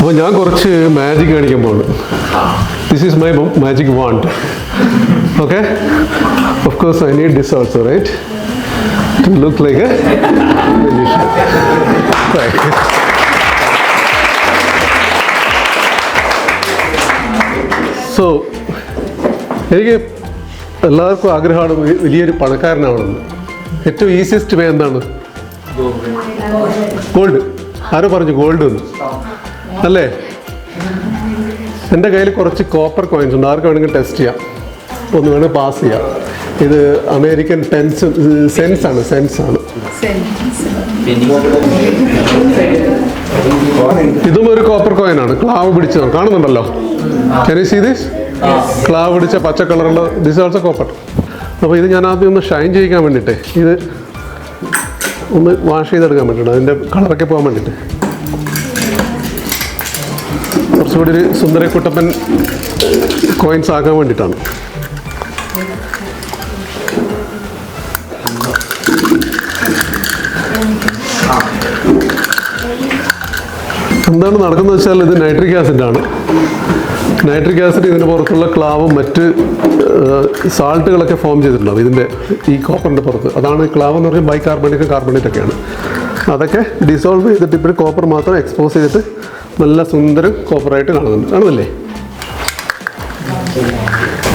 അപ്പോൾ ഞാൻ കുറച്ച് മാജിക് കാണിക്കാൻ പോകുന്നു. This is my magic wand. Okay, of course I need this also, right, to look like a magician. So എനിക്ക് എല്ലാവർക്കും ആഗ്രഹമാണ് വലിയൊരു പണക്കാരനാവണമെന്ന്. ഏറ്റവും ഈസിയസ്റ്റ് വേ എന്താണ്? ഗോൾഡ്. ആരോ പറഞ്ഞു ഗോൾഡ് എന്ന് അല്ലേ? എൻ്റെ കയ്യിൽ കുറച്ച് കോപ്പർ കോയിൻസ് ഉണ്ട്, ആർക്ക് വേണമെങ്കിൽ ടെസ്റ്റ് ചെയ്യാം, ഒന്ന് വേണമെങ്കിൽ പാസ് ചെയ്യാം. ഇത് അമേരിക്കൻ സെൻസ് ആണ്. ഇതും ഒരു കോപ്പർ കോയിനാണ്, ക്ലാവ് പിടിച്ചതാണ്, കാണുന്നുണ്ടല്ലോ. Can you see this? ക്ലാവ് പിടിച്ച പച്ച കളറുള്ള ദിസ് ഓൾസോ കോപ്പർ. അപ്പോൾ ഇത് ഞാൻ ആദ്യം ഒന്ന് ഷൈൻ ചെയ്യിക്കാൻ വേണ്ടിയിട്ട്, ഇത് ഒന്ന് വാഷ് ചെയ്തെടുക്കാൻ വേണ്ടിയിട്ട്, അതിൻ്റെ കളറൊക്കെ പോകാൻ വേണ്ടിയിട്ട്, കുറച്ചുകൂടി ഒരു സുന്ദരക്കുട്ടപ്പൻ കോയിൻസ് ആക്കാൻ വേണ്ടിയിട്ടാണ്. എന്താണ് നടക്കുന്നത് വെച്ചാൽ, ഇത് നൈട്രിക് ആസിഡാണ്. നൈട്രിക് ആസിഡ് ഇതിന് പുറത്തുള്ള ക്ലാവും മറ്റ് സാൾട്ടുകളൊക്കെ ഫോം ചെയ്തിട്ടുണ്ടാവും ഇതിൻ്റെ ഈ കോപ്പറിൻ്റെ പുറത്ത്. അതാണ് ക്ലാവ് എന്ന് പറഞ്ഞാൽ കാർബണേറ്റ് ഒക്കെയാണ്. അതൊക്കെ ഡിസോൾവ് ചെയ്തിട്ട് ഇപ്പോൾ കോപ്പർ മാത്രം എക്സ്പോസ് ചെയ്തിട്ട് നല്ല സുന്ദരം കോപ്പറായിട്ട് കാണുന്നില്ലേ?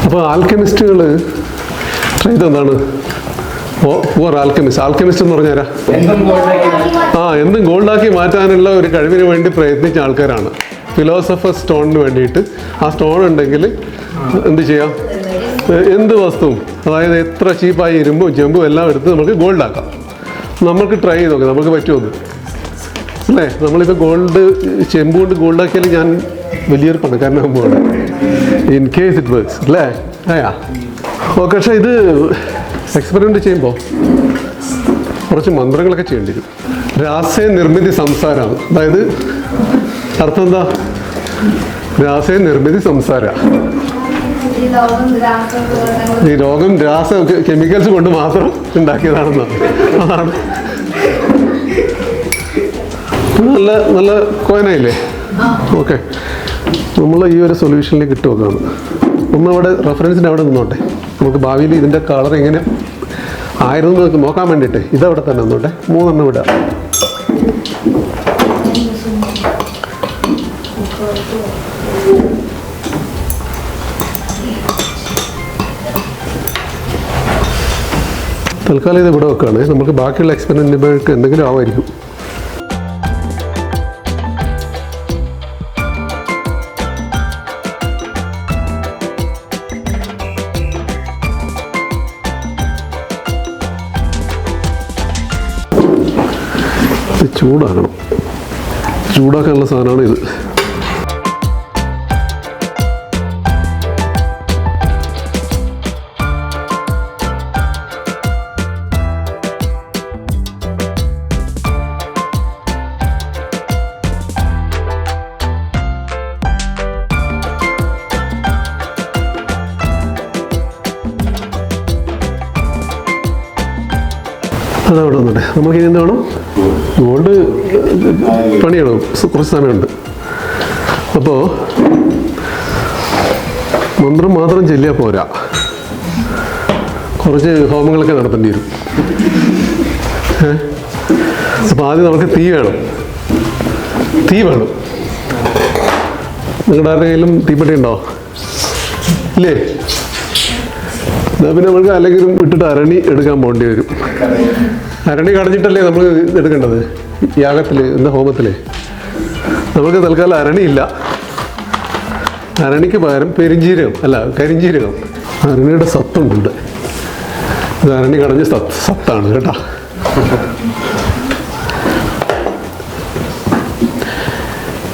അപ്പോൾ ആൽക്കെമിസ്റ്റുകൾ ട്രൈ ചെയ്തെന്താണ്? ആൽക്കെമിസ്റ്റ് എന്ന് പറഞ്ഞാൽ എന്തും ഗോൾഡാക്കി മാറ്റാനുള്ള ഒരു കഴിവിന് വേണ്ടി പ്രയത്നിച്ച ആൾക്കാരാണ്. ഫിലോസഫർ സ്റ്റോണിന് വേണ്ടിയിട്ട് ആ സ്റ്റോൺ ഉണ്ടെങ്കിൽ എന്ത് ചെയ്യാം? എന്ത് വസ്തുവും, അതായത് എത്ര ചീപ്പായി ഇരുമ്പും ചെമ്പും എല്ലാം എടുത്ത് നമുക്ക് ഗോൾഡാക്കാം. നമുക്ക് ട്രൈ ചെയ്ത് നോക്കാം, നമുക്ക് പറ്റുമോ അല്ലേ? നമ്മളിപ്പോൾ ചെമ്പ് കൊണ്ട് ഗോൾഡാക്കിയാൽ ഞാൻ വലിയൊരു പണക്കാരനാകുമ്പോഴാണ്, ഇൻ കേസ് ഇറ്റ് വർക്ക്സ് അല്ലേ? ഓക്കെ, പക്ഷേ ഇത് എക്സ്പെരിമെൻ്റ് ചെയ്യുമ്പോൾ കുറച്ച് മന്ത്രങ്ങളൊക്കെ ചെയ്യേണ്ടി വരും. രാസേ നിർമ്മിതി സംസാരമാണ്. അതായത് അർത്ഥം എന്താ? രാസേ നിർമ്മിതി സംസാര. ഈ രോഗം കെമിക്കൽസ് കൊണ്ട് മാത്രം ഉണ്ടാക്കിയതാണെന്നാണ്. അതാണ് നല്ല കോയിനായില്ലേ? ഓക്കെ, നമ്മൾ ഈ ഒരു സൊല്യൂഷനിലേക്ക് ഇട്ട് നോക്കുകയാണ്. ഒന്നവിടെ റെഫറൻസിന് അവിടെ നിന്നോട്ടെ, നമുക്ക് ഭാവിയിൽ ഇതിൻ്റെ കളർ എങ്ങനെ ആയിരുന്നു നമുക്ക് നോക്കാൻ വേണ്ടിയിട്ട് ഇതവിടെ തന്നെ നിന്നോട്ടെ. 3 വിടാം. തൽക്കാലം ഇത് ഇവിടെ വെക്കുകയാണ്. നമുക്ക് ബാക്കിയുള്ള എക്സ്പെരിമെൻറ്റുകൾക്ക് എന്തെങ്കിലും ആവുമായിരിക്കും. ചൂടാക്കണം, ചൂടാക്കാനുള്ള സാധനമാണ് ഇത്. അതവിടെ വന്നോട്ടെ. നമുക്കിനി എന്ത് വേണം? ഗോൾഡ് പണിയണം, കുറച്ച് സമയമുണ്ട്. അപ്പോൾ മന്ത്രം മാത്രം ചൊല്ലിയാൽ പോരാ, കുറച്ച് ഹോമങ്ങളൊക്കെ നടത്തേണ്ടി വരും. അപ്പോൾ ആദ്യം നമുക്ക് തീ വേണം. നിങ്ങളുടെ ആരുടെ കയ്യിലും തീപ്പെട്ടി ഉണ്ടോ? ഇല്ലേ? പിന്നെ നമുക്ക് അല്ലെങ്കിൽ ഇട്ടിട്ട് അരണി എടുക്കാൻ പോകേണ്ടി വരും. അരണി കടഞ്ഞിട്ടല്ലേ നമ്മൾ എടുക്കേണ്ടത് യാഗത്തിൽ, ഹോമത്തിൽ. നമുക്ക് തൽക്കാലം അരണിയില്ല. അരണിക്ക് പകരം കരിഞ്ജീരകം. അരണിയുടെ സത്തുണ്ട്. ഇത് അരണി കടഞ്ഞ സത്താണ് കേട്ടോ.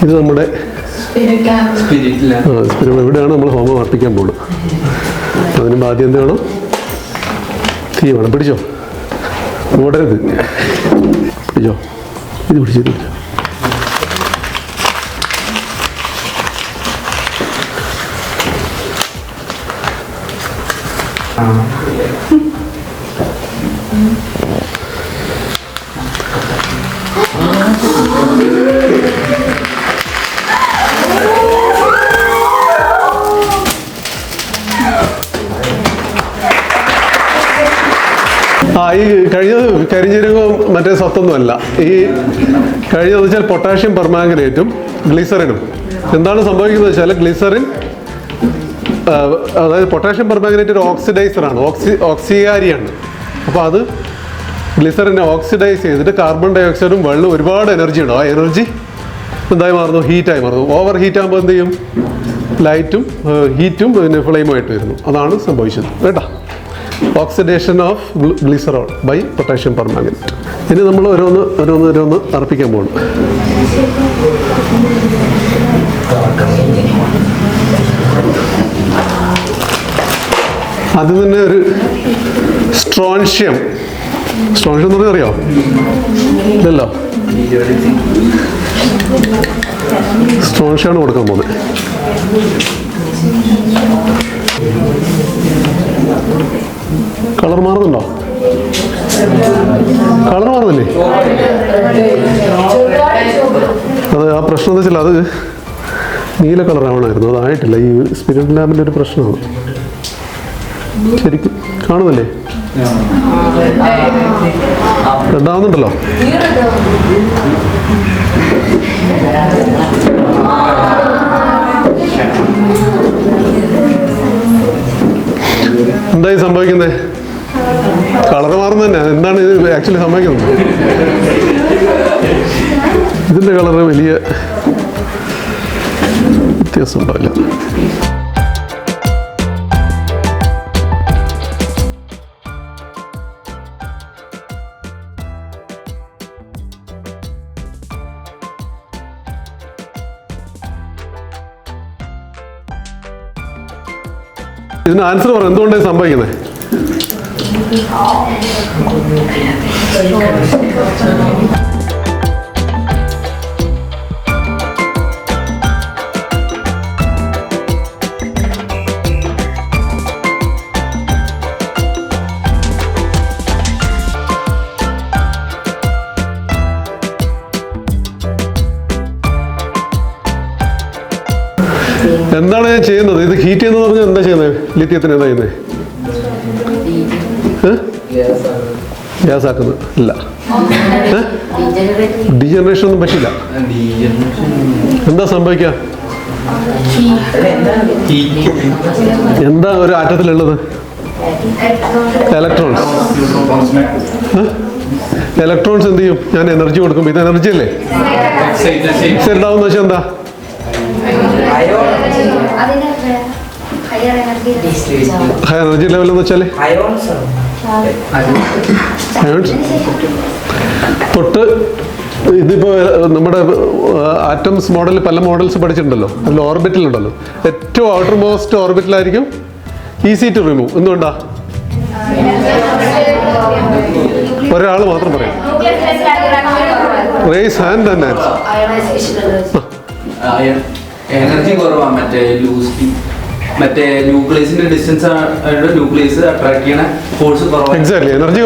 ഇത് നമ്മുടെ ഇവിടെയാണ് നമ്മൾ ഹോമം അർപ്പിക്കാൻ പോകുന്നത്. അതിന് ആദ്യം എന്ത് വേണം? തീ വേണം. പിടിച്ചോ, ഓടരുത്. പിടിച്ചോ, ഇത് പിടിച്ചോ. ഈ കഴിഞ്ഞത് കരിഞ്ജീരകവും മറ്റേ സത്തൊന്നുമല്ല. ഈ കഴിഞ്ഞതെന്ന് വെച്ചാൽ പൊട്ടാഷ്യം പെർമാംഗനേറ്റും ഗ്ലിസറിനും. എന്താണ് സംഭവിക്കുന്നത് വെച്ചാൽ ഗ്ലിസറിൻ, അതായത് പൊട്ടാഷ്യം പെർമാംഗനേറ്റ് ഒരു ഓക്സിഡൈസറാണ്, ഓക്സികാരിയാണ്. അപ്പോൾ അത് ഗ്ലിസറിനെ ഓക്സിഡൈസ് ചെയ്തിട്ട് കാർബൺ ഡൈ ഓക്സൈഡും വെള്ളവും ഒരുപാട് എനർജി ഉണ്ടാവും. ആ എനർജി എന്തായി മാറുന്നു? ഹീറ്റായി മാറുന്നു. ഓവർ ഹീറ്റ് ആകുമ്പോൾ എന്ത് ചെയ്യും? ലൈറ്റും ഹീറ്റും പിന്നെ ഫ്ലെയിമുമായിട്ട് വരുന്നു. അതാണ് സംഭവിച്ചത് കേട്ടോ. Oxidation of glycerol by potassium permanganate. ഇനി നമ്മൾ ഓരോന്ന് അർപ്പിക്കാൻ പോകണം. അത് തന്നെ ഒരു സ്ട്രോൺഷ്യം എന്ന് പറഞ്ഞാൽ അറിയോ? ഇല്ലല്ലോ. സ്ട്രോൺഷ്യമാണ് കൊടുക്കാൻ പോകുന്നത്. കളർ മാറുന്നുണ്ടോ? കളർ മാറുന്നില്ലേ? അത് ആ പ്രശ്നം എന്താ വെച്ചാൽ അത് നീല കളറാവണമായിരുന്നു. അതായിട്ടില്ല. ഈ സ്പിരിറ്റ് ലാമ്പിൻ്റെ ഒരു പ്രശ്നമാണ്. ശരിക്കും കാണുന്നില്ലേ? രണ്ടാവുന്നുണ്ടല്ലോ. എന്തായി സംഭവിക്കുന്നത്? കളർ മാറുന്ന തന്നെ. എന്താണ് ഇത് ആക്ച്വലി സംഭവിക്കുന്നത്? ഇതിൻ്റെ കളറ് വലിയ വ്യത്യാസം ഉണ്ടാവില്ല. ഇതിന് ആൻസർ പറ. എന്തുകൊണ്ടാണ് സംഭവിക്കുന്നത്? എന്താണ് ഞാൻ ചെയ്യുന്നത്? ഇത് ഹീറ്റ് ചെയ്യുന്നത് പറഞ്ഞാൽ എന്താ ചെയ്യുന്നത്? ലിഥിയത്തിന് എന്താ ചെയ്യുന്നത്? ഗ്യാസ് ആക്കുന്നത് ഇല്ല. ഡീജനറേഷൻ ഒന്നും പറ്റില്ല. എന്താ സംഭവിക്കുക? എന്താ ഒരു ആറ്റത്തിലുള്ളത്? ഇലക്ട്രോൺസ്. ഇലക്ട്രോൺസ് എന്ത് ചെയ്യും? ഞാൻ എനർജി കൊടുക്കുമ്പോൾ ഇത് എനർജി അല്ലേ? ഉണ്ടാവുന്ന വെച്ചാൽ എന്താ? ഹൈ എനർജി ലെവൽ എന്ന് വെച്ചാൽ തൊട്ട് ഇതിപ്പോൾ നമ്മുടെ ആറ്റംസ് മോഡൽ പല മോഡൽസ് പഠിച്ചിട്ടുണ്ടല്ലോ. അതിൽ ഓർബിറ്റിലുണ്ടല്ലോ. ഏറ്റവും ഔട്ടർ മോസ്റ്റ് ഓർബിറ്റിലായിരിക്കും ഈസി ടു റിമൂവ്. എന്തുകൊണ്ടാ? ഒരാൾ മാത്രം പറയും. Raise hand and answer. Energy കുറവാണ്. മറ്റേ ന്യൂക്ലിയസിന്റെ ഡിസ്റ്റൻസ് ന്യൂക്ലിയസ് അട്രാക്ട് ചെയ്യണ ഫോഴ്സ് കുറവാണ്. എക്സാക്ട്ലി. എനർജി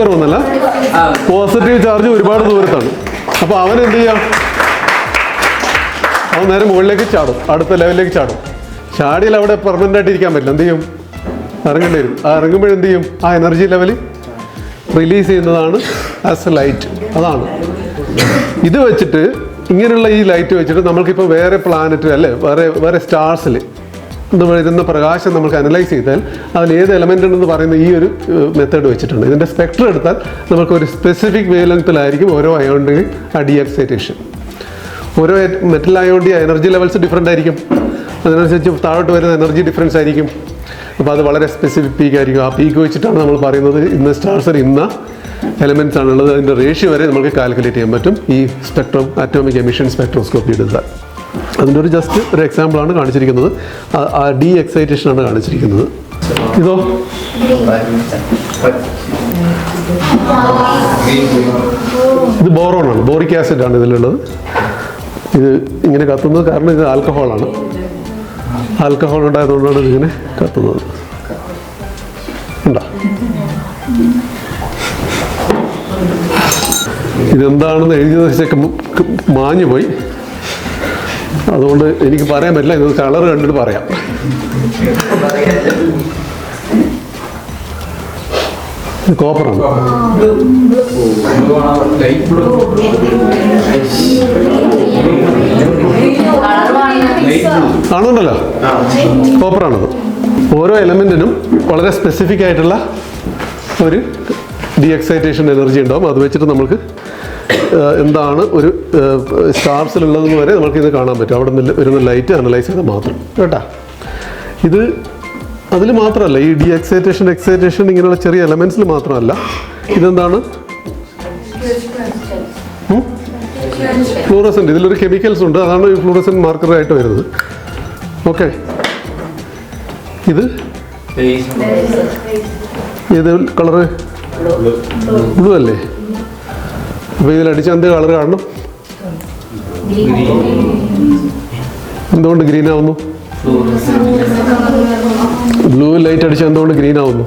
കുറവൊന്നല്ല, പോസിറ്റീവ് ചാർജ് ഒരുപാട് ദൂരത്താണ്. അപ്പോൾ അവൻ എന്ത് ചെയ്യാം? അവൻ നേരെ മുകളിലേക്ക് ചാടും, അടുത്ത ലെവലിലേക്ക് ചാടും. ചാടിയാൽ അവിടെ പെർമനൻ്റ് ആയിട്ട് ഇരിക്കാൻ പറ്റില്ല. എന്ത് ചെയ്യും? ഇറങ്ങേണ്ടി വരും. ആ ഇറങ്ങുമ്പോഴെന്ത് ചെയ്യും? ആ എനർജി ലെവൽ റിലീസ് ചെയ്യുന്നതാണ് ആസ് എ ലൈറ്റ്. അതാണ് ഇത് വെച്ചിട്ട്, ഇങ്ങനെയുള്ള ഈ ലൈറ്റ് വെച്ചിട്ട് നമ്മൾക്കിപ്പോൾ വേറെ പ്ലാനറ്റ് അല്ലേ, വേറെ സ്റ്റാർസിൽ വരുന്ന പ്രകാശം നമുക്ക് അനലൈസ് ചെയ്താൽ അതിൽ ഏത് എലമെൻ്റ് ഉണ്ടെന്ന് പറയുന്ന ഈ ഒരു മെത്തേഡ് വെച്ചിട്ടുണ്ട്. ഇതിൻ്റെ സ്പെക്ട്രം എടുത്താൽ നമുക്കൊരു സ്പെസിഫിക് വേവ് ലെങ്ത്തിലായിരിക്കും ഓരോ അയോണിൻ്റെയും ആ ഡി എക്സൈറ്റേഷൻ. ഓരോ മെറ്റൽ അയോണിൻ്റെ എനർജി ലെവൽസ് ഡിഫറെൻ്റ് ആയിരിക്കും. അതിനനുസരിച്ച് താഴോട്ട് വരുന്ന എനർജി ഡിഫറൻസ് ആയിരിക്കും. അപ്പോൾ അത് വളരെ സ്പെസിഫിക് പീക്ക് ആയിരിക്കും. ആ പീക്ക് വെച്ചിട്ടാണ് നമ്മൾ പറയുന്നത് ഇന്ന സ്റ്റാർസിൽ ഇന്ന എലമെൻറ്റ്സ് ആണുള്ളത്. അതിൻ്റെ റേഷ്യോ വരെ നമുക്ക് കാൽക്കുലേറ്റ് ചെയ്യാൻ പറ്റും ഈ സ്പെക്ട്രം, ആറ്റോമിക് എമിഷൻ സ്പെക്ട്രോസ്കോപ്പി എടുത്താൽ. അതിൻ്റെ ഒരു ജസ്റ്റ് ഒരു എക്സാമ്പിളാണ് കാണിച്ചിരിക്കുന്നത്. ആ ഡി എക്സൈറ്റേഷനാണ് കാണിച്ചിരിക്കുന്നത്. ഇതോ ഇത് ബോറോണാണ്, ബോറിക് ആസിഡാണ് ഇതിലുള്ളത്. ഇത് ഇങ്ങനെ കത്തുന്നത് കാരണം ഇത് ആൽക്കഹോളാണ്. ആൽക്കഹോൾ ഉണ്ടായതുകൊണ്ടാണ് ഇതിങ്ങനെ കത്തുന്നത്. ഉണ്ടോ? ഇതെന്താണെന്ന് എഴുതി വെച്ചൊക്കെ മാഞ്ഞു പോയി. അതുകൊണ്ട് എനിക്ക് പറയാൻ പറ്റില്ല. ഇത് കളർ കണ്ടിട്ട് പറയാം. കോപ്പറാണ്. കാണുന്നുണ്ടല്ലോ, കോപ്പറാണത്. ഓരോ എലമെൻറ്റിനും വളരെ സ്പെസിഫിക് ആയിട്ടുള്ള ഒരു ഡി എക്സൈറ്റേഷൻ എനർജി ഉണ്ടാവും. അത് വെച്ചിട്ട് നമുക്ക് എന്താണ് ഒരു സ്റ്റാർസിലുള്ളതെന്ന് വരെ നമുക്ക് ഇത് കാണാൻ പറ്റും. അവിടെ നിന്ന് വരുന്ന ലൈറ്റ് അനലൈസ് ചെയ്താൽ മാത്രം കേട്ടാ. ഇത് അതിൽ മാത്രമല്ല, ഈ ഡി എക്സൈറ്റേഷൻ ഇങ്ങനെയുള്ള ചെറിയ എലമെൻറ്റ്സിൽ മാത്രമല്ല. ഇതെന്താണ്? ഫ്ലൂറസെൻ്റ്. ഇതിലൊരു കെമിക്കൽസ് ഉണ്ട്, അതാണ് ഈ ഫ്ലൂറസെൻ്റ് മാർക്കറായിട്ട് വരുന്നത്. ഓക്കെ, ഇത് ഏത് കളറ്? ബ്ലൂ അല്ലേ? അപ്പോൾ ഇതിലടിച്ച് എന്ത് കളർ കാണണം? എന്തുകൊണ്ട് ഗ്രീൻ ആവുന്നു? ബ്ലൂ ലൈറ്റ് അടിച്ച് എന്തുകൊണ്ട് ഗ്രീൻ ആവുന്നു?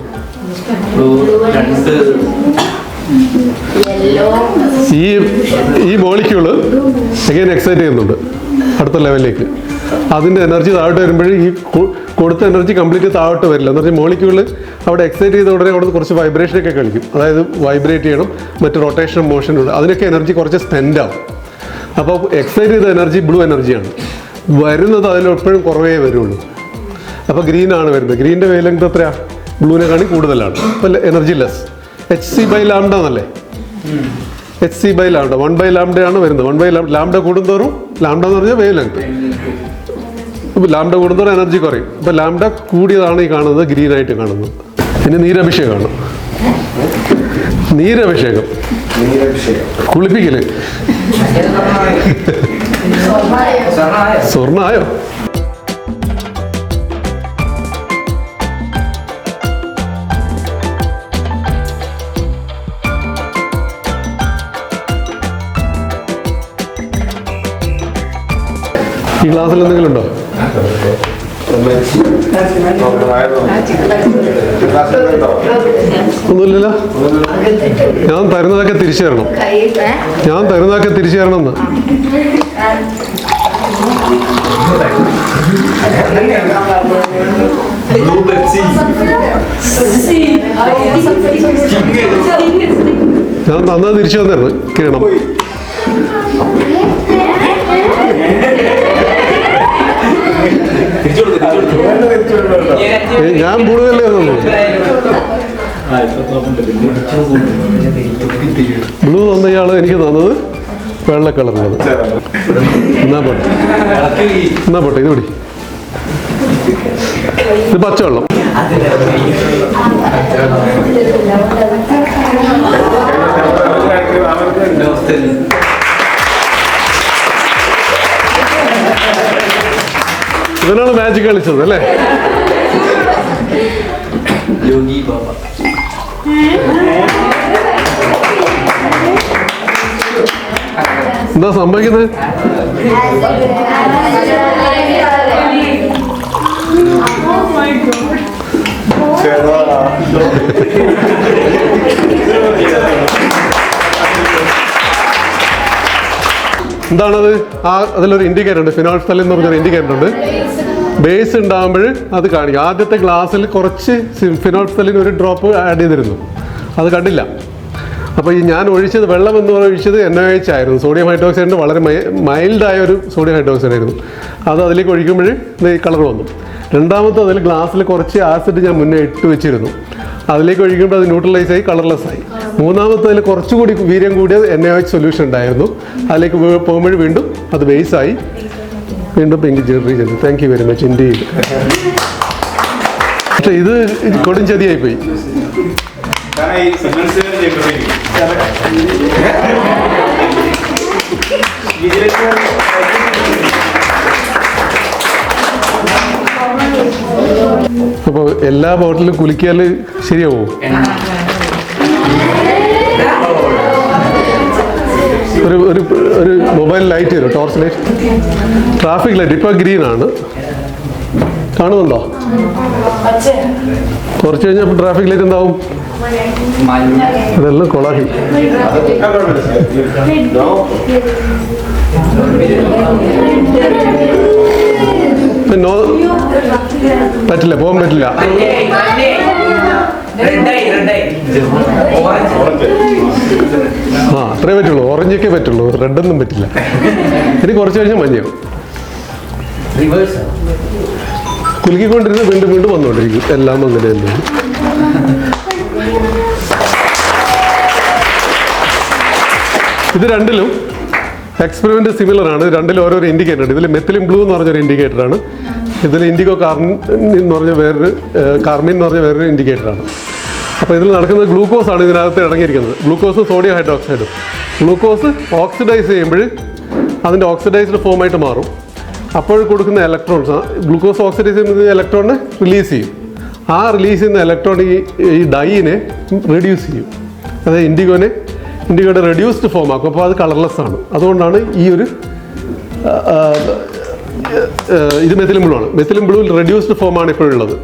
ഈ മോളിക്യൂള് അഗൈൻ എക്സൈറ്റ് ചെയ്യുന്നുണ്ട് അടുത്ത ലെവലിലേക്ക്. അതിൻ്റെ എനർജി താഴോട്ട് വരുമ്പോഴേ ഈ കൊടുത്ത എനർജി കംപ്ലീറ്റ് താഴോട്ട് വരില്ല. എന്ന് പറഞ്ഞാൽ മോളിക്യൂള് അവിടെ എക്സൈറ്റ് ചെയ്ത ഉടനെ അവിടെ കുറച്ച് വൈബ്രേഷനൊക്കെ കളിക്കും. അതായത് വൈബ്രേറ്റ് ചെയ്യണം, മറ്റ് റൊട്ടേഷൻ മോഷനുണ്ട്, അതിനൊക്കെ എനർജി കുറച്ച് സ്പെൻഡ് ആവും. അപ്പോൾ എക്സൈറ്റ് ചെയ്ത എനർജി ബ്ലൂ എനർജിയാണ് വരുന്നത്, അതിലെപ്പോഴും കുറവേ വരുള്ളൂ. അപ്പോൾ ഗ്രീനാണ് വരുന്നത്. ഗ്രീൻ്റെ വേവ് ലെങ്ത് എത്രയാണ്? ബ്ലൂവിനെക്കാളും കൂടുതലാണ്. അപ്പോൾ എനർജി ലെസ്. hc/λ എന്നല്ലേ? hc/λ 1/λ ആണ് വരുന്നത്. 1/λ കൂടുന്തോറും, ലാംഡ എന്ന് പറഞ്ഞാൽ വേവ് ലെങ്ത്, ലാംഡ കൂടുന്തോറും എനർജി കുറയും. അപ്പോൾ ലാംഡ കൂടിയതാണ് ഈ കാണുന്നത്, ഗ്രീനായിട്ട് കാണുന്നത്. പിന്നെ നീരഭിഷേകമാണ്. നീരഭിഷേകം, കുളിപ്പിക്കല്. സ്വർണ്ണായോ? ഈ ക്ലാസ്സിൽ എന്തെങ്കിലും ഉണ്ടോ? ഒന്നുമില്ലല്ലോ. ഞാൻ തരുന്നതൊക്കെ തിരിച്ചു തരണം. ഞാൻ തരുന്നതൊക്കെ തിരിച്ചു തരണം എന്ന്. ഞാൻ തന്നത് തിരിച്ചു തന്നിരുന്നു. കിരണം ഞാൻ കൂടുതലേ തന്നു. ബ്ലൂ തന്ന ഇയാള് എനിക്ക് തന്നത് വെള്ള കളറുള്ളത്. എന്നാ പോട്ടെ, എന്നാ പോട്ടെ, ഇത് പിടി. ഇത് പച്ചവെള്ളം. ഇവനാണ് മാജിക് കളിച്ചത് അല്ലേ? എന്താ സംഭവിക്കുന്നത്? എന്താണത്? അതിലൊരു ഇൻഡിക്കേറ്റർ ഉണ്ട്, ഫിനോൾഫ്തലിൻ എന്ന് പറഞ്ഞൊരു ഇൻഡിക്കേറ്റർ ഉണ്ട്. ബേസ് ഉണ്ടാകുമ്പോൾ അത് കാണിക്കും. ആദ്യത്തെ ഗ്ലാസ്സിൽ കുറച്ച് ഫിനോൾഫ്തലിൻ ഒരു ഡ്രോപ്പ് ആഡ് ചെയ്തിരുന്നു, അത് കണ്ടില്ല. അപ്പോൾ ഈ ഞാൻ ഒഴിച്ചത് വെള്ളം എന്ന് ഒഴിച്ചത് NaOH ആയിരുന്നു. സോഡിയം ഹൈഡ്രോക്സൈഡിൻ്റെ വളരെ മൈൽഡായ ഒരു സോഡിയം ഹൈഡ്രോക്സൈഡ് ആയിരുന്നു. അത് അതിലേക്ക് ഒഴിക്കുമ്പോൾ ഈ കളർ വന്നു. രണ്ടാമത്തെ അതിൽ ഗ്ലാസ്സിൽ കുറച്ച് ആസിഡ് ഞാൻ മുന്നേ ഇട്ട് വെച്ചിരുന്നു, അതിലേക്ക് ഒഴിക്കുമ്പോൾ അത് ന്യൂട്രലൈസ് ആയി കളർലെസ് ആയി. മൂന്നാമത്തതിൽ കുറച്ചുകൂടി വീര്യം കൂടിയ NaOH സൊല്യൂഷൻ ഉണ്ടായിരുന്നു, അതിലേക്ക് പോകുമ്പോൾ വീണ്ടും അത് ബേസായി വീണ്ടും pink reagent. Thank you very much indeed. പക്ഷേ ഇത് കൊടും ചതിയായിപ്പോയി. അപ്പോൾ എല്ലാ ബോട്ടിലും കുലിക്കിയാൽ ശരിയാവോ? ഒരു മൊബൈൽ ലൈറ്റ് വരും, ടോർച്ച് ലൈറ്റ്, ട്രാഫിക് ലൈറ്റ്. ഇപ്പോൾ ഗ്രീനാണ്, കാണുന്നുണ്ടോ? കുറച്ച് കഴിഞ്ഞപ്പോൾ ട്രാഫിക് ലൈറ്റ് എന്താവും? അതെല്ലാം കൊളാക്കി. പറ്റില്ല, പോകാൻ പറ്റില്ല. ആ അത്രേ പറ്റുള്ളൂ, ഓറഞ്ചൊക്കെ പറ്റുള്ളൂ, റെഡൊന്നും പറ്റില്ല. ഇനി കുറച്ച് കഴിഞ്ഞാൽ മഞ്ഞയും കുലുക്കിക്കൊണ്ടിരുന്ന് വീണ്ടും വീണ്ടും വന്നുകൊണ്ടിരിക്കും. എല്ലാം അങ്ങനെ തന്നെയാണ്. ഇത് രണ്ടിലും എക്സ്പെരിമെന്റ് സിമിലർ ആണ്. രണ്ടിലും ഓരോരോ ഇൻഡിക്കേറ്റർ ഉണ്ട്. ഇതിൽ മെത്തിലിൻ ബ്ലൂ എന്ന് പറഞ്ഞൊരു ഇൻഡിക്കേറ്ററാണ്. ഇതിൽ ഇൻഡിഗോ കാർമിൻ എന്ന് പറഞ്ഞ വേറൊരു ഇൻഡിക്കേറ്ററാണ്. അപ്പോൾ ഇതിൽ നടക്കുന്നത് ഗ്ലൂക്കോസ് ആണ് ഇതിനകത്ത് അടങ്ങിയിരിക്കുന്നത്. ഗ്ലൂക്കോസ് സോഡിയം ഹൈഡ്രോക്സൈഡും. ഗ്ലൂക്കോസ് ഓക്സിഡൈസ് ചെയ്യുമ്പോൾ അതിൻ്റെ ഓക്സിഡൈസ്ഡ് ഫോമായിട്ട് മാറും. അപ്പോൾ കൊടുക്കുന്ന ഇലക്ട്രോൺസ്, ഗ്ലൂക്കോസ് ഓക്സിഡൈസ് ചെയ്യുന്നത് ഇലക്ട്രോണിനെ റിലീസ് ചെയ്യും. ആ റിലീസ് ചെയ്യുന്ന ഇലക്ട്രോൺ ഈ ഡൈനെ റെഡ്യൂസ് ചെയ്യും. അതായത് ഇൻഡിഗോയുടെ റെഡ്യൂസ്ഡ് ഫോം ആക്കും. അപ്പോൾ അത് കളർലെസ് ആണ്. അതുകൊണ്ടാണ് ഈ ഒരു ഇത് മെത്തിലിൻ ബ്ലൂ ആണ്. മെത്തിലിൻ ബ്ലൂവിൽ റെഡ്യൂസ്ഡ് ഫോമാണ് ഇപ്പോഴുള്ളത്.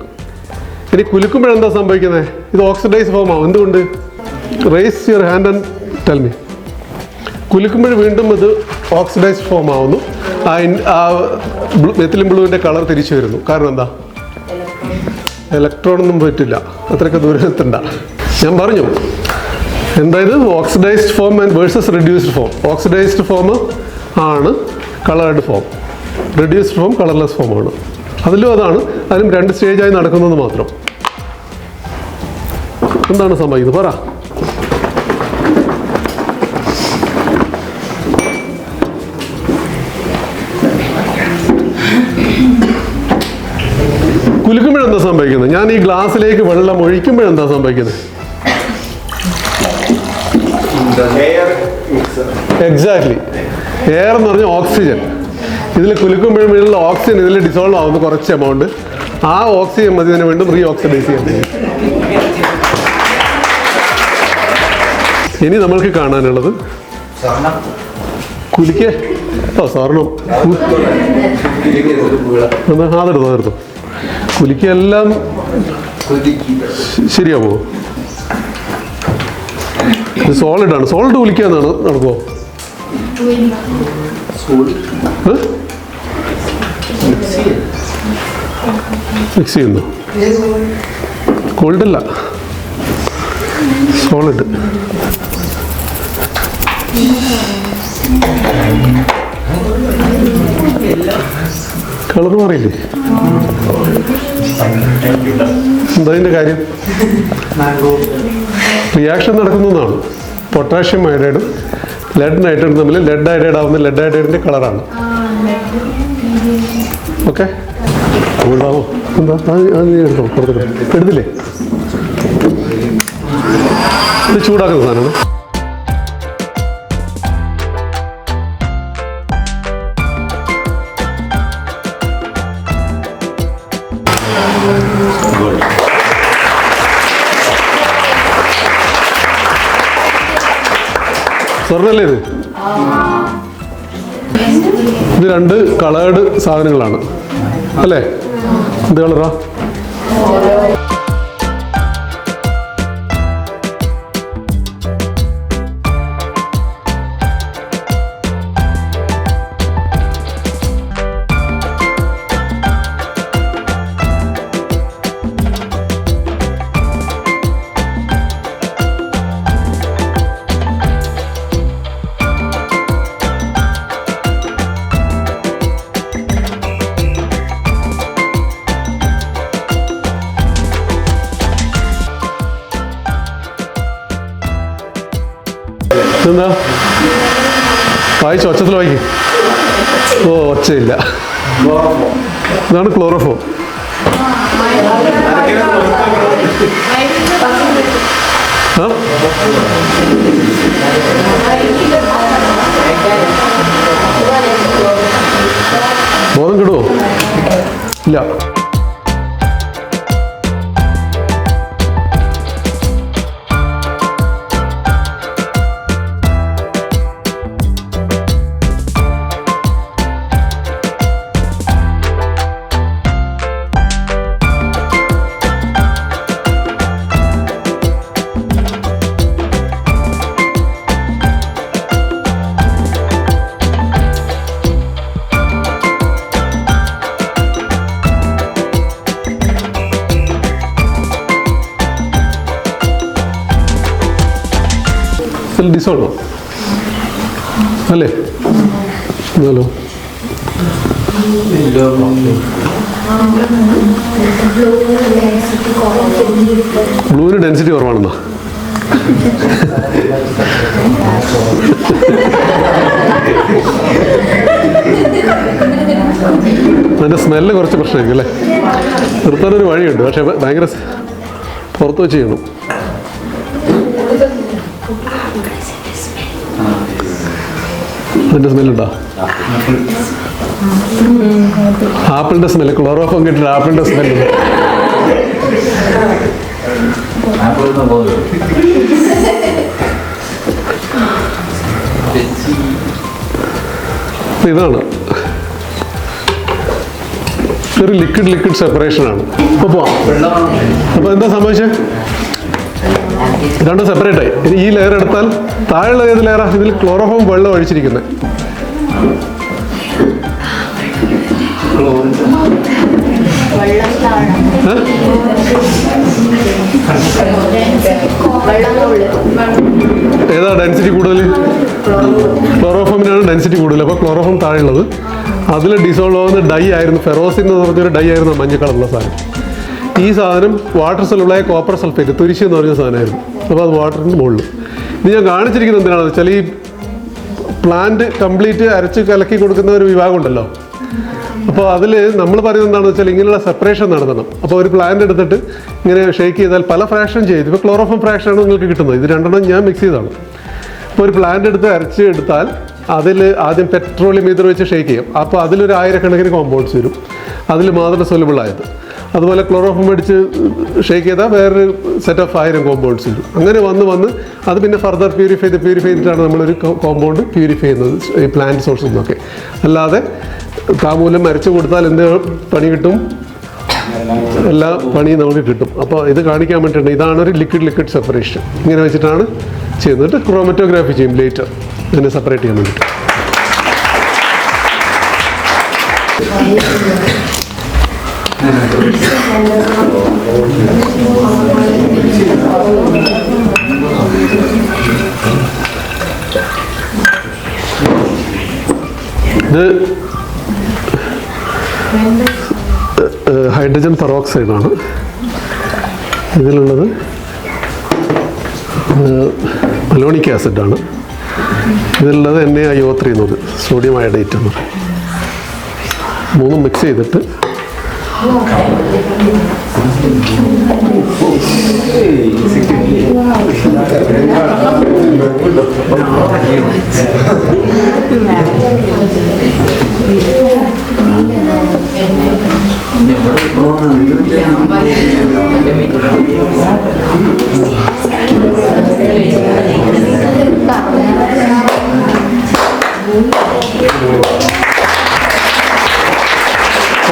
ഇനി കുലുക്കുമ്പോഴെന്താ സംഭവിക്കുന്നത്? ഇത് ഓക്സിഡൈസ് ഫോം ആവും. എന്തുകൊണ്ട്? Raise your hand and tell me. കുലുക്കുമ്പോൾ വീണ്ടും ഇത് ഓക്സിഡൈസ്ഡ് ഫോം ആവുന്നു. ആ മെത്തിലിൻ ബ്ലൂവിൻ്റെ കളർ തിരിച്ചു വരുന്നു. കാരണം എന്താ? ഇലക്ട്രോണൊന്നും പറ്റില്ല, അത്രയ്ക്ക് ദൂരത്തുണ്ട. ഞാൻ പറഞ്ഞു എന്തായത് oxidised form and versus reduced form. Oxidised form ആണ് coloured form, reduced form colourless ഫോമാണ്. അതിലും അതാണ്. അതിലും 2 സ്റ്റേജായി നടക്കുന്നത് മാത്രം. എന്താണ് സംഭവിക്കുന്നത്? പറ. കുലുക്കുമ്പോഴെന്താ സംഭവിക്കുന്നത്? ഞാൻ ഈ ഗ്ലാസ്സിലേക്ക് വെള്ളം ഒഴിക്കുമ്പോഴെന്താ സംഭവിക്കുന്നത്? എക്സാക്ട്ലി. എയർ എന്ന് പറഞ്ഞാൽ ഓക്സിജൻ. ഇതിൽ കുലുക്കുമ്പോഴുള്ള ഓക്സിജൻ ഇതിൽ ഡിസോൾവ് ആവുന്ന കുറച്ച് എമൗണ്ട്. ആ ഓക്സിജൻ മതി ഇതിനെ വീണ്ടും റീ ഓക്സിഡൈസ് ചെയ്യാൻ കഴിയും. ഇനി നമ്മൾക്ക് കാണാനുള്ളത് കുലുക്കേ സ്വർണം. അതെടുത്തോ കുലുക്കെല്ലാം ശരിയാവോ? ഇത് സോളിഡാണ്. സോളിഡ് കുലിക്കാന്നാണ് നടക്കുമോ? മിക്സ് ചെയ്യുന്നു. കോൾഡല്ല, സോളിഡ്. കളർ മാറിയില്ലേ? എന്താ ഇതിൻ്റെ കാര്യം? റിയാക്ഷൻ നടക്കുന്നതാണ്. പൊട്ടാഷ്യം അയഡൈഡും ലെഡ് നൈട്രേറ്റും തമ്മിൽ ലെഡ് അയഡൈഡ് ആവുന്ന ലെഡ് അയഡൈഡിൻ്റെ കളറാണ്. ഓക്കെ, ഉണ്ടാവോ? എന്താ എടുത്തോ? എടുത്തില്ലേ? ഇത് ചൂടാക്കുന്ന സാധനമാണ്. സ്വർണ്ണല്ലേ ഇത്? ഇത് 2 കളേർഡ് സാധനങ്ങളാണ് അല്ലേ? എന്ത് കളറാ? എന്താ വായിച്ചു? ഒച്ചത്തിൽ വായിക്കും. ഓ, ഒച്ചയില്ല. ഇതാണ് ക്ലോറോഫോം. ബോധം കിടുവോ? ഇല്ല. ഡിസോൾവ് അല്ലേ? ഹലോ, ബ്ലൂവിന് ഡെൻസിറ്റി കുറവാണെന്നോ? അതിൻ്റെ സ്മെല്ല് കുറച്ച് പ്രശ്നമായിരിക്കും അല്ലേ? നിർത്താനൊരു വഴിയുണ്ട്, പക്ഷെ ഭയങ്കര പുറത്ത് വെച്ച് ചെയ്യണം. അതിൻ്റെ സ്മെല്ലുണ്ടോ? ആപ്പിളിൻ്റെ സ്മെല്ല്, ക്ലോറോഫോം കിട്ടിയിട്ട് ആപ്പിളിൻ്റെ സ്മെല്ല്. ഇതാണ് ഒരു ലിക്വിഡ് സെപ്പറേഷനാണ്. അപ്പോൾ എന്താ സംഭവിച്ചത്? രണ്ടും സെപ്പറേറ്റ് ആയി. ഇനി ഈ ലെയർ എടുത്താൽ താഴെയുള്ള ഏത് ലെയറാ? ഇതിൽ ക്ലോറോഫോം വെള്ളം ഒഴിച്ചിരിക്കുന്നത്. ഏതാ ഡെൻസിറ്റി കൂടുതൽ? ക്ലോറോഫോമിനാണ് ഡെൻസിറ്റി കൂടുതൽ. അപ്പോൾ ക്ലോറോഫോം താഴെയുള്ളത്. അതിൽ ഡിസോൾവ് ആവുന്ന ഡൈ ആയിരുന്നു, ഫെറോസിൻ എന്ന് പറഞ്ഞൊരു ഡൈ ആയിരുന്നു, മഞ്ഞ കളറുള്ള സാധനം. ഈ സാധനം വാട്ടർ സൊല്യൂബിളായ കോപ്പർ സൾഫേറ്റ്, തുരിശ് എന്ന് പറഞ്ഞ സാധനമായിരുന്നു. അപ്പോൾ അത് വാട്ടറിന് മുകളിൽ. ഇത് ഞാൻ കാണിച്ചിരിക്കുന്നത് എന്തിനാണെന്ന് വെച്ചാൽ, ഈ പ്ലാന്റ് കംപ്ലീറ്റ് അരച്ച് കലക്കി കൊടുക്കുന്ന ഒരു വിഭാഗം ഉണ്ടല്ലോ. അപ്പോൾ അതിൽ നമ്മൾ പറയുന്നത് എന്താണെന്ന് വെച്ചാൽ, ഇങ്ങനെയുള്ള സെപ്പറേഷൻ നടത്തണം. അപ്പോൾ ഒരു പ്ലാന്റ് എടുത്തിട്ട് ഇങ്ങനെ ഷേക്ക് ചെയ്താൽ പല ഫ്രാക്ഷൻ ചെയ്ത്, ഇപ്പോൾ ക്ലോറോഫോം ഫ്രാക്ഷനാണ് നിങ്ങൾക്ക് കിട്ടുന്നത്. ഇത് രണ്ടെണ്ണം ഞാൻ മിക്സ് ചെയ്താണ്. അപ്പോൾ ഒരു പ്ലാന്റ് എടുത്ത് അരച്ച് എടുത്താൽ അതിൽ ആദ്യം പെട്രോളിയം ഈതർ വെച്ച് ഷേക്ക് ചെയ്യും. അപ്പോൾ അതിലൊരു 1000 കോമ്പൗണ്ട്സ് വരും, അതിൽ മാത്രം സൊല്യൂബിൾ ആയത്. അതുപോലെ ക്ലോറോഫോം അടിച്ച് ഷേക്ക് ചെയ്താൽ വേറൊരു സെറ്റ് ഓഫ് 1000 കോമ്പൗണ്ട്സ് വരും. അങ്ങനെ വന്ന് അത് പിന്നെ ഫർദർ പ്യൂരിഫൈ ചെയ്തിട്ടാണ് നമ്മളൊരു കോമ്പൗണ്ട് പ്യൂരിഫൈ ചെയ്യുന്നത് ഈ പ്ലാന്റ് സോഴ്സിൽ നിന്നൊക്കെ. അല്ലാതെ താമൂലം അരച്ചു കൊടുത്താൽ എന്ത് പണി കിട്ടും? എല്ലാ പണിയും നമുക്ക് കിട്ടും. അപ്പോൾ ഇത് കാണിക്കാൻ വേണ്ടിയിട്ടുണ്ട്. ഇതാണ് ഒരു ലിക്വിഡ് സെപ്പറേഷൻ. ഇങ്ങനെ വെച്ചിട്ടാണ് ചെയ്യുന്നത്. ക്രോമറ്റോഗ്രാഫി ചെയ്യും ലേറ്റർ, ഇതിനെ സെപ്പറേറ്റ് ചെയ്യാൻ വേണ്ടിയിട്ട്. ഇത് ഹൈഡ്രജൻ പെറോക്സൈഡാണ്. ഇതിലുള്ളത് അലോണിക് ആസിഡാണ്. ഇതിലുള്ളത് NaIO3 എന്ന് പറയും, സോഡിയം അയഡേറ്റ് എന്ന് പറയും. മൂന്നും മിക്സ് ചെയ്തിട്ട്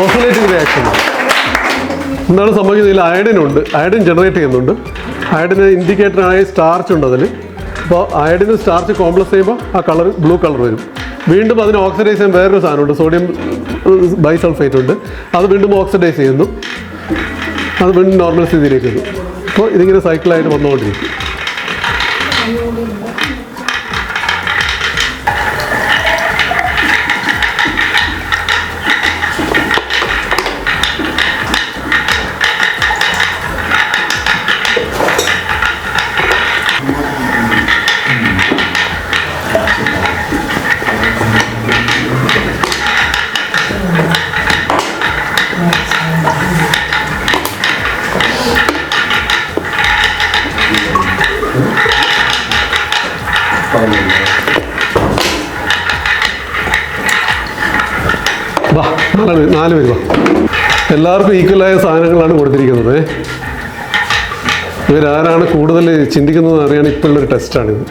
ഓസിലേറ്റിംഗ് റിയാക്ഷൻ. എന്താണ് സംഭവിക്കുന്നത്? ഇതിൽ അയഡിനുണ്ട്, അയഡിൻ ജനറേറ്റ് ചെയ്യുന്നുണ്ട്. അയഡിന് ഇൻഡിക്കേറ്ററായ സ്റ്റാർച്ച് ഉണ്ട് അതിൽ. അപ്പോൾ അയഡിന് സ്റ്റാർച്ച് കോംപ്ലക്സ് ചെയ്യുമ്പോൾ ആ കളർ ബ്ലൂ കളർ വരും. വീണ്ടും അതിന് ഓക്സിഡൈസ് ചെയ്യാൻ വേറൊരു സാധനമുണ്ട്, സോഡിയം ബൈസൾഫേറ്റ് ഉണ്ട്. അത് വീണ്ടും ഓക്സിഡൈസ് ചെയ്യുന്നു, അത് വീണ്ടും നോർമൽ സ്ഥിതിയിലേക്ക് വരും. അപ്പോൾ ഇതിങ്ങനെ സൈക്കിളായിട്ട് വന്നുകൊണ്ടിരിക്കും. വാ, 4 പേര് വാ. എല്ലാവർക്കും ഈക്വലായ സാധനങ്ങളാണ് കൊടുത്തിരിക്കുന്നത്. ഇവരാരാണ് കൂടുതൽ ചിന്തിക്കുന്നതെന്ന് അറിയാൻ ഇപ്പോഴുള്ളൊരു ടെസ്റ്റാണിത്.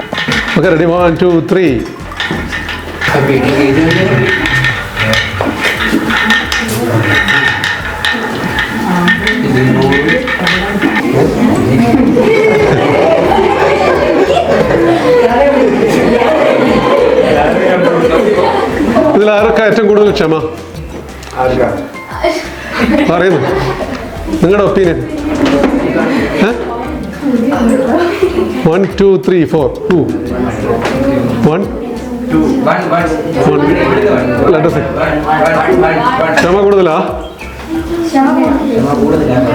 Okay, ready? 1 2 3. ഇതിലാരൊക്കെ ഏറ്റവും കൂടുതൽ ക്ഷമ പറയുന്നു? നിങ്ങളുടെ ഒപ്പീനിയൻ? 1 2 3 4 2 1 let us see. ക്ഷമ കൂടുതലാ?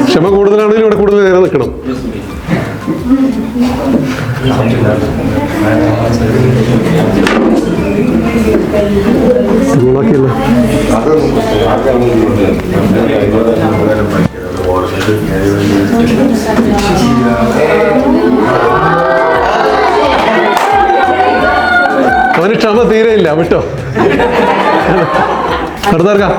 ക്ഷമ കൂടുതലാണെങ്കിൽ ഇവിടെ കൂടുതൽ നേരം നിൽക്കണം. ഗുണാക്കിയല്ലേ? അവന് ക്ഷമ തീരെയില്ല, വിട്ടോ. അടുത്തർക്കാം.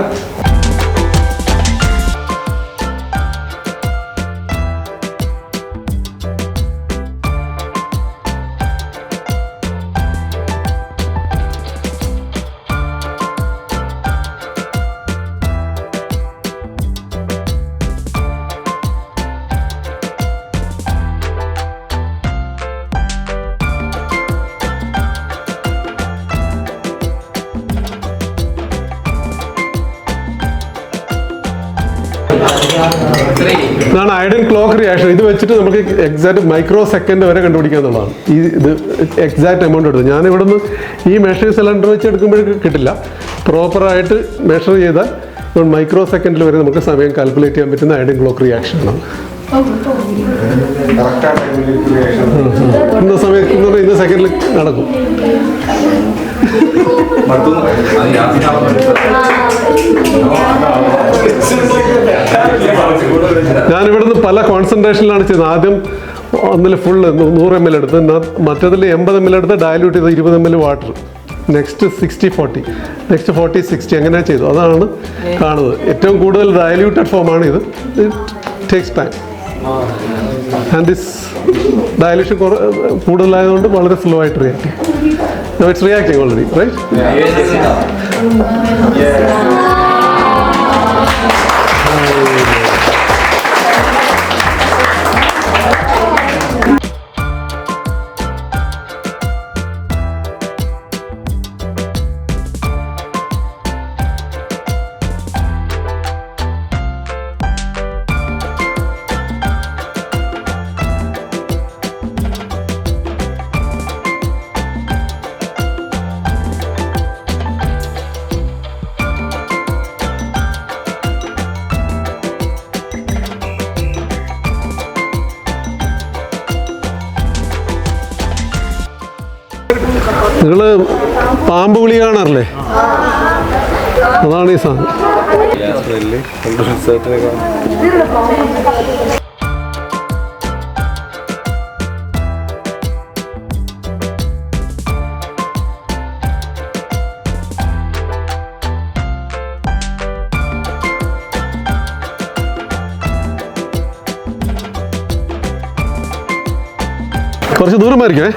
ഇതാണ് ഐഡൻ ക്ലോക്ക് റിയാക്ഷൻ. ഇത് വെച്ചിട്ട് നമുക്ക് എക്സാക്ട് മൈക്രോ സെക്കൻഡ് വരെ കണ്ടുപിടിക്കുക എന്നുള്ളതാണ്. ഇത് എക്സാക്ട് എമൗണ്ട് എടുത്തു. ഞാൻ ഇവിടെ നിന്ന് ഈ മെഷർ സിലിണ്ടർ വെച്ച് എടുക്കുമ്പോഴേക്ക് കിട്ടില്ല. പ്രോപ്പറായിട്ട് മെഷർ ചെയ്താൽ മൈക്രോ സെക്കൻഡിൽ വരെ നമുക്ക് സമയം കാൽക്കുലേറ്റ് ചെയ്യാൻ പറ്റുന്ന ഐഡൻ ക്ലോക്ക് റിയാക്ഷനാണ്. ഇന്ന സമയത്ത് ഇന്ന സെക്കൻഡിൽ നടക്കും. ഞാനിവിടുന്ന് പല കോൺസെൻട്രേഷനിലാണ് ചെയ്തത്. ആദ്യം ഒന്നിൽ ഫുള്ള് 100 ml എടുത്ത്, മറ്റതിൽ 80 ml എടുത്ത് ഡയലൂട്ട് ചെയ്ത് 20 ml വാട്ടർ, നെക്സ്റ്റ് 60-40, നെക്സ്റ്റ് 40-60 അങ്ങനെ ചെയ്തു. അതാണ് കാണുന്നത്. ഏറ്റവും കൂടുതൽ ഡയലൂട്ടഡ് ഫോമാണ് ഇത്. It takes time and this dilution കൂടുതലായതുകൊണ്ട് വളരെ സ്ലോ ആയിട്ട് റിയാക്ട് ചെയ്യും. It's reacting already, right? നിങ്ങൾ പാമ്പ് വിളി കാണാറില്ലേ? അതാണ് ഈ സാധനം. കുറച്ച് ദൂരം മാറിക്കേ.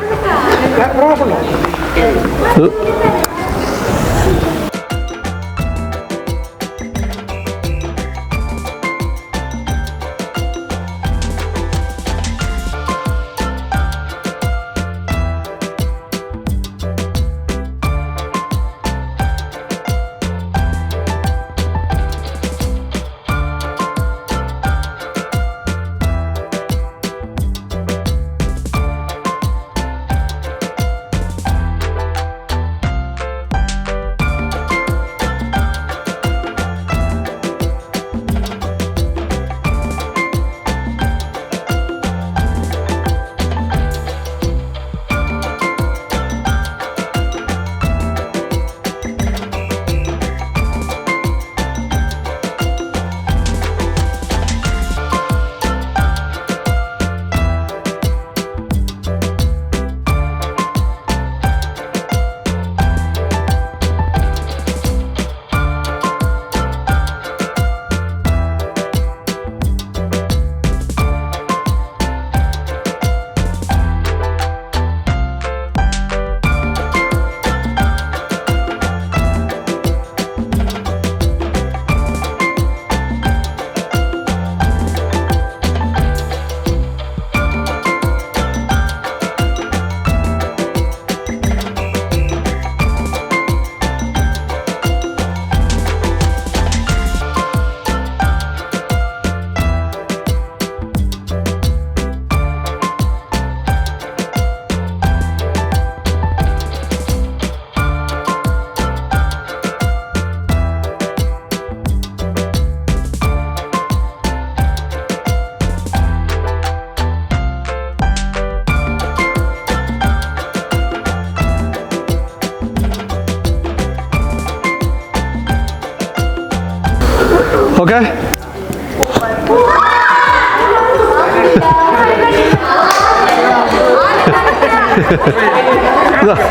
ഓക്കെ,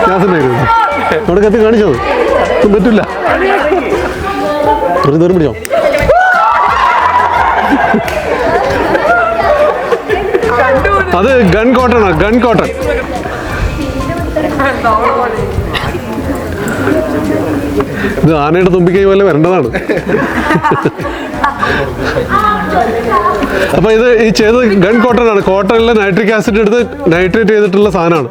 ഞാൻ തന്നെയായിരുന്നു അവിടെ കത്തി കാണിച്ചത് പറ്റില്ല. ഒരു ദൂരം പിടിച്ചോ. അത് ഗൺ കോട്ടണോ? Gun cotton. ഇത് ആനയുടെ തുമ്പിക്കൈ പോലെ വരേണ്ടതാണ്. അപ്പൊ ഇത് ഈ ചെയ്തത് ഗൺ കോട്ടൺ ആണ്. കോട്ടണിലെ നൈട്രിക് ആസിഡ് എടുത്ത് നൈട്രേറ്റ് ചെയ്തിട്ടുള്ള സാധനമാണ്.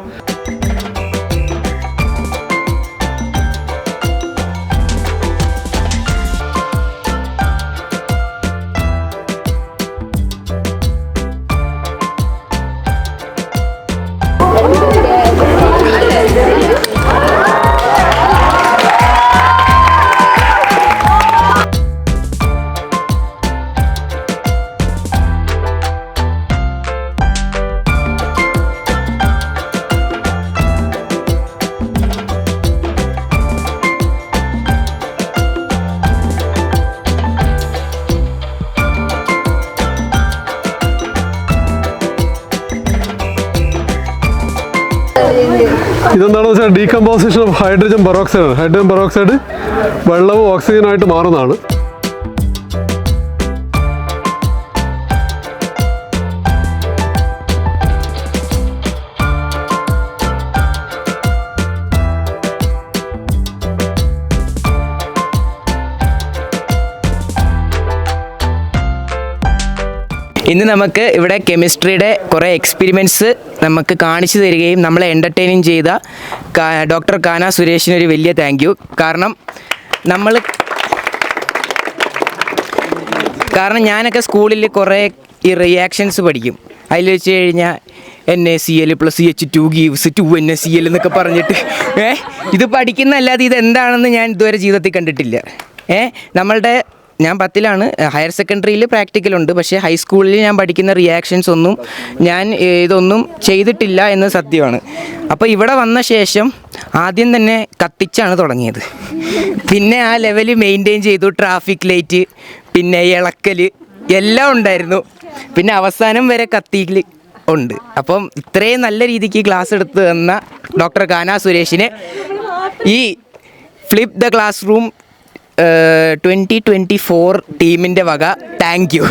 ഇതെന്താണെന്ന് വെച്ചാൽ ഡീകമ്പോസിഷൻ ഓഫ് ഹൈഡ്രജൻ പെറോക്സൈഡ് ആണ്. ഹൈഡ്രജൻ പെറോക്സൈഡ് വെള്ളവും ഓക്സിജനായിട്ട് മാറുന്നതാണ്. ഇന്ന് നമുക്ക് ഇവിടെ കെമിസ്ട്രിയുടെ കുറേ എക്സ്പെരിമെൻറ്റ്സ് നമുക്ക് കാണിച്ചു തരികയും നമ്മളെ എൻ്റർടൈനിങ് ചെയ്ത ഡോക്ടർ കാന സുരേഷിന് ഒരു വലിയ താങ്ക് യു. കാരണം ഞാനൊക്കെ സ്കൂളിൽ കുറേ ഈ റിയാക്ഷൻസ് പഠിക്കും. അതിൽ വെച്ച് കഴിഞ്ഞാൽ NaCl + CH2 gives 2NaCl എന്നൊക്കെ പറഞ്ഞിട്ട് ഇത് പഠിക്കുന്നതല്ലാതെ ഇതെന്താണെന്ന് ഞാൻ ഇതുവരെ ജീവിതത്തിൽ കണ്ടിട്ടില്ല. ഞാൻ 10ലാണ്, ഹയർ സെക്കൻഡറിയിൽ പ്രാക്ടിക്കലുണ്ട്. പക്ഷേ ഹൈസ്കൂളിൽ ഞാൻ പഠിക്കുന്ന റിയാക്ഷൻസ് ഒന്നും ഇതൊന്നും ചെയ്തിട്ടില്ല എന്ന് സത്യമാണ്. അപ്പോൾ ഇവിടെ വന്ന ശേഷം ആദ്യം തന്നെ കത്തിച്ചാണ് തുടങ്ങിയത്. പിന്നെ ആ ലെവൽ മെയിൻറ്റെയിൻ ചെയ്തു. ട്രാഫിക് ലൈറ്റ്, പിന്നെ ഇളക്കൽ എല്ലാം ഉണ്ടായിരുന്നു. പിന്നെ അവസാനം വരെ കത്തിയിൽ ഉണ്ട്. അപ്പം ഇത്രയും നല്ല രീതിക്ക് ക്ലാസ് എടുത്ത് തന്ന ഡോക്ടർ കാന സുരേഷിന് ഈ ഫ്ലിപ്പ് ദ ക്ലാസ് റൂം 2024 ടീമിൻ്റെ വക താങ്ക് യു.